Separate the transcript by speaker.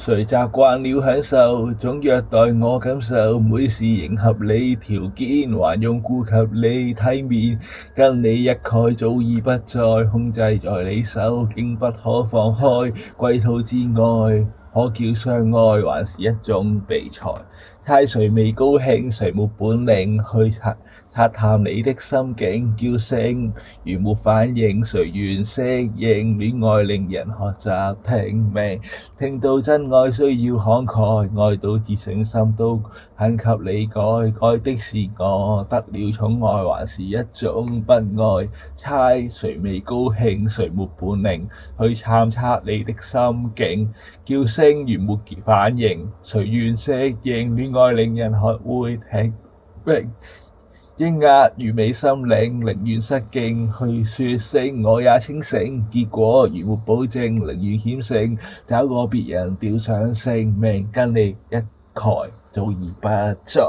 Speaker 1: 誰習慣了享受，總虐待我感受。每事迎合你條件，還用顧及你體面。跟你一概早已不再控制在你手，竟不可放開。歸途之外，可叫相愛，還是一種比賽。猜誰未高興，誰沒本領去察探你的心境。叫聲如沒反應，誰願適應？戀愛令人學習聽命，聽到真愛需要慷慨，愛到自信心都肯給你改。改的是我，得了寵愛，還是一種不愛。猜誰未高興，誰沒本領去探測你的心境。叫聲如沒反應，誰願適應？戀愛令人學會聽命，抑壓如美心領，寧願失敬去說聲我也清醒。結果如沒保證，寧願險勝，找個別人吊上性命，跟你一概早已不再。